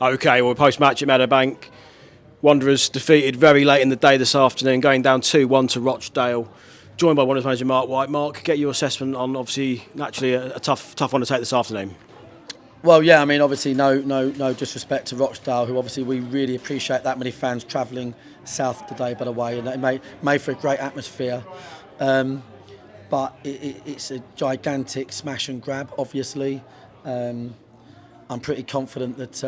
Okay, well, post-match at Meadowbank, Wanderers defeated very late in the day this afternoon, going down 2-1 to Rochdale. Joined by Wanderers manager Mark White. Mark, get your assessment on obviously naturally a tough one to take this afternoon. Well, yeah, I mean, obviously, no disrespect to Rochdale, who obviously we really appreciate that many fans travelling south today, by the way, and it made for a great atmosphere. But it's a gigantic smash and grab, obviously. I'm pretty confident that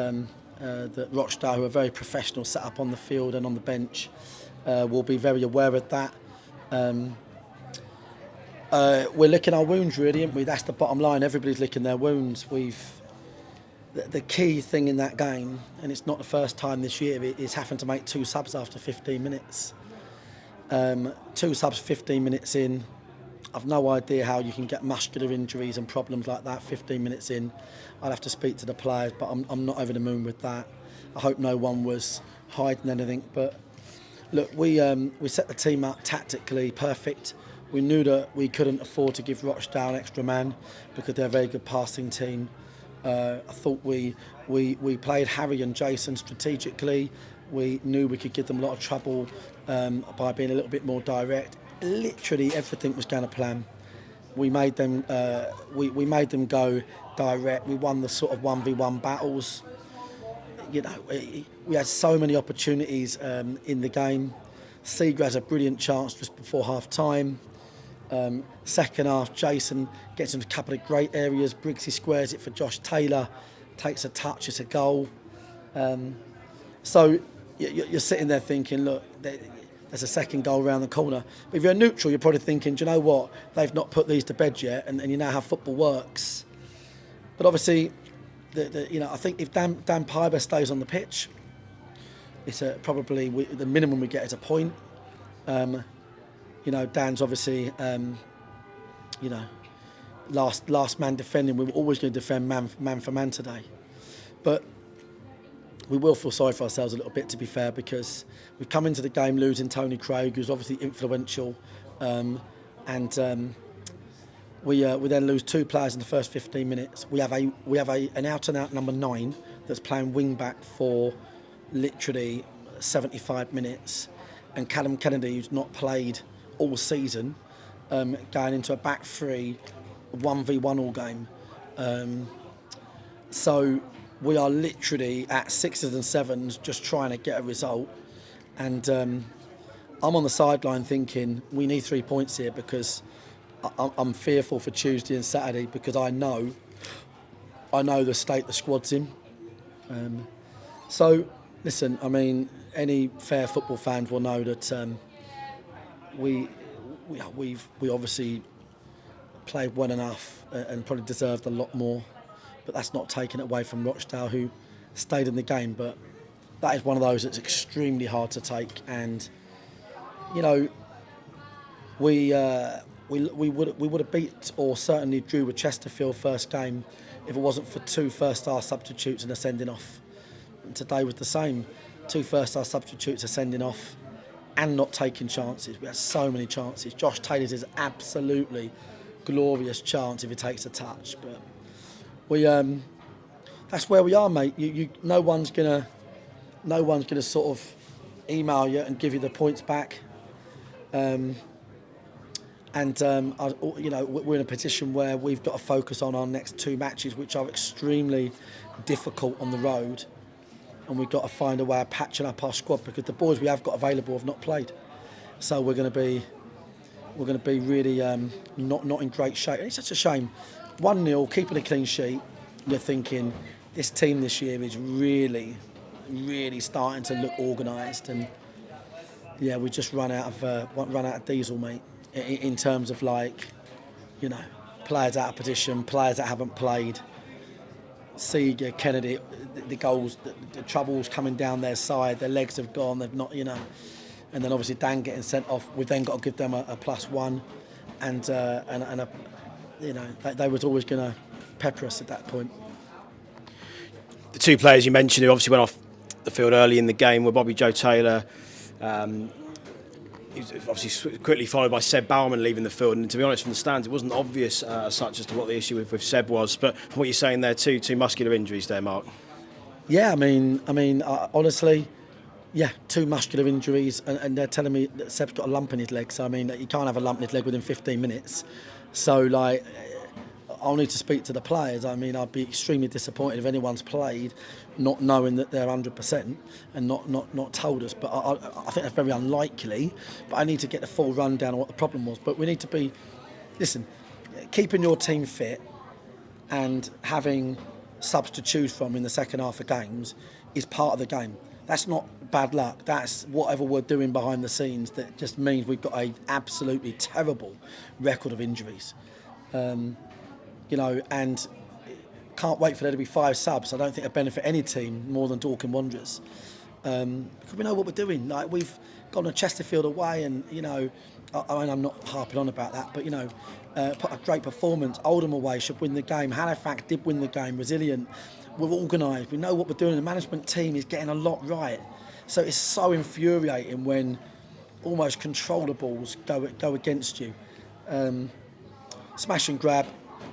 Rochdale, who are very professional, set up on the field and on the bench, will be very aware of that. We're licking our wounds, really, aren't we? That's the bottom line. Everybody's licking their wounds. The key thing in that game, and it's not the first time this year, is having to make 2 subs after 15 minutes. 2 subs 15 minutes in. I've no idea how you can get muscular injuries and problems like that 15 minutes in. I'd have to speak to the players, but I'm not over the moon with that. I hope no one was hiding anything. But look, we set the team up tactically perfect. We knew that we couldn't afford to give Rochdale an extra man because they're a very good passing team. I thought we played Harry and Jason strategically. We knew we could give them a lot of trouble by being a little bit more direct. Literally everything was going to plan. We made them we made them go direct. We won the sort of 1v1 battles. You know, we had so many opportunities in the game. Seager has a brilliant chance just before half time. Second half, Jason gets into a couple of great areas. Briggsy squares it for Josh Taylor, takes a touch, it's a goal. So you're sitting there thinking, look, there's a second goal around the corner. But if you're neutral, you're probably thinking, do you know what? They've not put these to bed yet, and you know how football works. But obviously, I think if Dan Piber stays on the pitch, it's probably the minimum we get is a point. Dan's obviously, last man defending. We were always going to defend man for man today. But we will feel sorry for ourselves a little bit, to be fair, because we've come into the game losing Tony Craig, who's obviously influential, and we then lose 2 players in the first 15 minutes. We have an out-and-out number 9 that's playing wing back for literally 75 minutes, and Callum Kennedy, who's not played all season, going into a back 3, 1v1 all game. So we are literally at 6s and 7s just trying to get a result. And I'm on the sideline thinking we need 3 points here, because I'm fearful for Tuesday and Saturday, because I know the state the squad's in. So, listen, I mean, any fair football fan will know that we obviously played well enough and probably deserved a lot more. But that's not taken away from Rochdale, who stayed in the game. But that is one of those that's extremely hard to take. And we would have beat, or certainly drew, with Chesterfield first game if it wasn't for 2 first-star substitutes and a sending off. And today was the same. 2 first-star substitutes are sending off and not taking chances. We had so many chances. Josh Taylor's is absolutely glorious chance if he takes a touch, but that's where we are, mate. No one's gonna sort of email you and give you the points back. We're in a position where we've got to focus on our next 2 matches, which are extremely difficult on the road, and we've got to find a way of patching up our squad, because the boys we have got available have not played. So we're going to be really not in great shape. It's such a shame. 1-0, keeping a clean sheet. You're thinking this team this year is really, really starting to look organised, and yeah, we just run out of diesel, mate. In terms of players out of position, players that haven't played. Seager, Kennedy, the goals, the troubles coming down their side. Their legs have gone. They've not, and then obviously Dan getting sent off. We've then got to give them a +1, and they was always going to pepper us at that point. The 2 players you mentioned who obviously went off the field early in the game were Bobby Joe Taylor. He was obviously quickly followed by Seb Bauman leaving the field, and to be honest, from the stands, it wasn't obvious such as to what the issue with Seb was. But from what you're saying there, two muscular injuries there, Mark. Yeah, honestly, yeah, two muscular injuries, and they're telling me that Seb's got a lump in his leg. So I mean, you can't have a lump in his leg within 15 minutes. So like, I'll need to speak to the players. I mean, I'd be extremely disappointed if anyone's played not knowing that they're 100% and not told us. But I think that's very unlikely. But I need to get the full rundown of what the problem was. But we need to be, listen, keeping your team fit and having subs to choose from in the second half of games is part of the game. That's not bad luck. That's whatever we're doing behind the scenes that just means we've got a absolutely terrible record of injuries. And can't wait for there to be 5 subs. I don't think it'll benefit any team more than Dorking Wanderers. Because we know what we're doing. Like, we've gone to Chesterfield away, and I'm not harping on about that, but put a great performance. Oldham away should win the game. Halifax did win the game. Resilient. We're organised. We know what we're doing. The management team is getting a lot right. So it's so infuriating when almost controllables go against you. Smash and grab.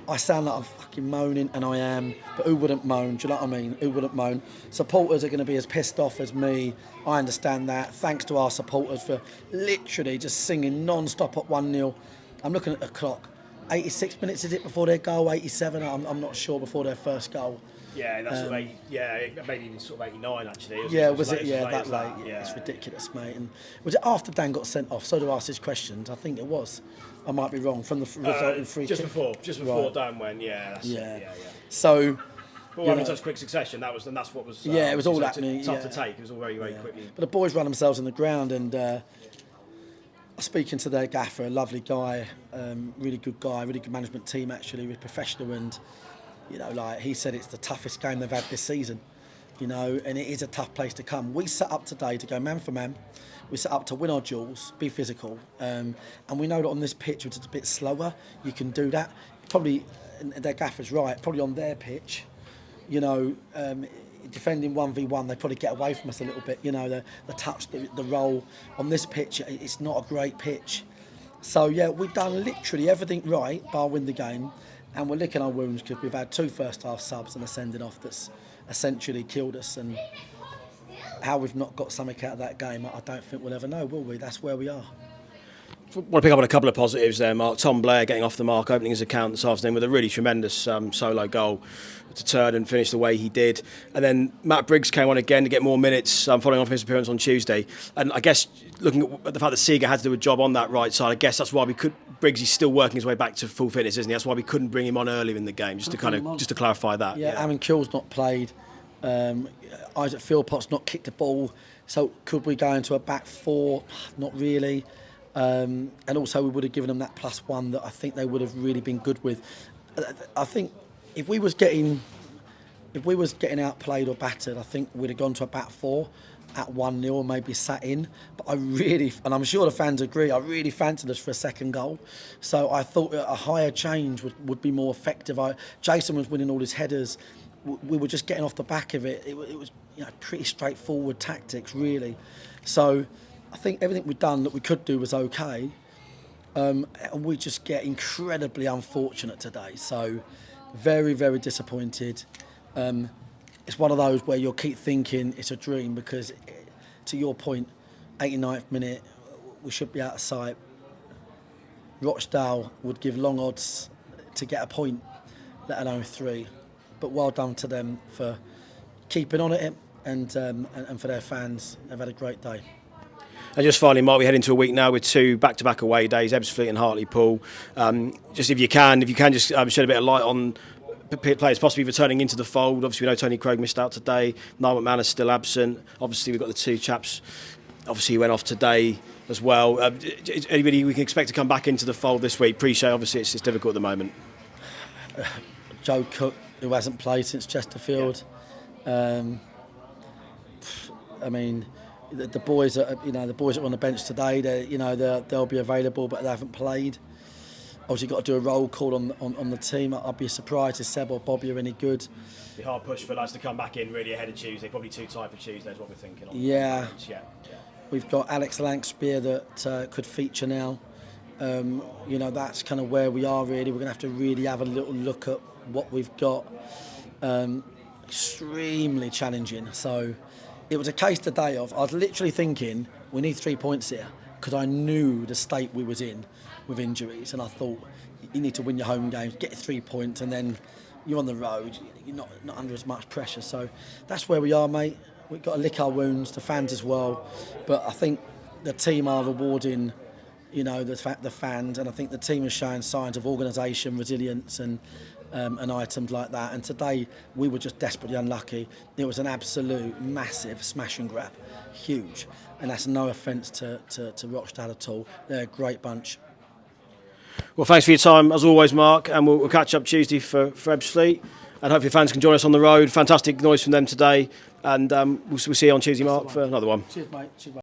I sound like I'm fucking moaning, and I am, but who wouldn't moan? Do you know what I mean? Who wouldn't moan? Supporters are going to be as pissed off as me. I understand that. Thanks to our supporters for literally just singing non-stop at 1-0. I'm looking at the clock. 86 minutes is it before their goal? 87? I'm not sure, before their first goal. Yeah, that's sort of maybe even sort of 89 actually. Was it? Yeah, that late. Yeah, it's ridiculous, mate. And was it after Dan got sent off? So to ask his questions, I think it was. I might be wrong, from the resulting free kick. Just before right. Dan went. Yeah. So. But in such quick succession, that's what was. It was all happening. Tough to take. It was all very quickly. But the boys ran themselves in the ground, and speaking to their gaffer, a lovely guy, really good guy, really good management team actually, really professional, and he said it's the toughest game they've had this season, and it is a tough place to come. We set up today to go man for man. We set up to win our duels, be physical, and we know that on this pitch, which is a bit slower, you can do that. Probably, and their gaffer's right, probably on their pitch, defending 1v1, they probably get away from us a little bit. The touch, the roll. On this pitch, it's not a great pitch. So we've done literally everything right, bar win the game, and we're licking our wounds because we've had 2 first half subs and a sending off that's essentially killed us. And how we've not got something out of that game, I don't think we'll ever know, will we? That's where we are. I want to pick up on a couple of positives there, Mark. Tom Blair getting off the mark, opening his account this afternoon with a really tremendous solo goal to turn and finish the way he did. And then Matt Briggs came on again to get more minutes, following on from his appearance on Tuesday. And I guess looking at the fact that Seeger had to do a job on that right side, I guess that's why Briggs is still working his way back to full fitness, isn't he? That's why we couldn't bring him on earlier in the game, just to clarify that. Yeah, Aaron Kill's not played. Isaac Philpott's not kicked the ball. So could we go into a back 4? Not really. And also we would have given them that +1 that I think they would have really been good with. I think if we was getting outplayed or battered, I think we'd have gone to a back 4 at 1-0 and maybe sat in. But and I'm sure the fans agree, I really fancied us for a second goal. So I thought a higher change would be more effective. Jason was winning all his headers. We were just getting off the back of it. It was pretty straightforward tactics, really. So I think everything we'd done that we could do was okay. And we just get incredibly unfortunate today. So very, very disappointed. It's one of those where you'll keep thinking it's a dream because, to your point, 89th minute, we should be out of sight. Rochdale would give long odds to get a point, let alone 3. But well done to them for keeping on at it, and for their fans. They've had a great day. And just finally, Mark, we head into a week now with 2 back-to-back away days, Ebbsfleet and Hartlepool. Just if you can just shed a bit of light on players possibly returning into the fold. Obviously, we know Tony Craig missed out today. Niall McManus still absent. Obviously, we've got the 2 chaps. Obviously, he went off today as well. Anybody we can expect to come back into the fold this week? Appreciate, obviously, it's difficult at the moment. Joe Cook, who hasn't played since Chesterfield. Yeah. The boys are on the bench today. They'll be available, but they haven't played. Obviously, got to do a roll call on the team. I'd be surprised if Seb or Bobby are any good. Be hard push for lads to come back in really ahead of Tuesday. Probably too tight for Tuesday is what we're thinking. Yeah. We've got Alex Langspear that could feature now. That's kind of where we are really. We're going to have to really have a little look at what we've got. extremely challenging. So it was a case today of, I was literally thinking, we need 3 points here, because I knew the state we was in with injuries, and I thought, you need to win your home games, get 3 points, and then you're on the road, you're not under as much pressure. So that's where we are, mate. We've got to lick our wounds, the fans as well. But I think the team are rewarding, the fans, and I think the team is showing signs of organisation, resilience, and items like that. And today we were just desperately unlucky. It was an absolute massive smash and grab, huge. And that's no offence to Rochdale at all. They're a great bunch. Well, thanks for your time as always, Mark, and we'll catch up Tuesday for Ebbsfleet, and hopefully fans can join us on the road. Fantastic noise from them today, and we'll see you on Tuesday, Mark, for another one. Cheers, mate. Cheers, mate.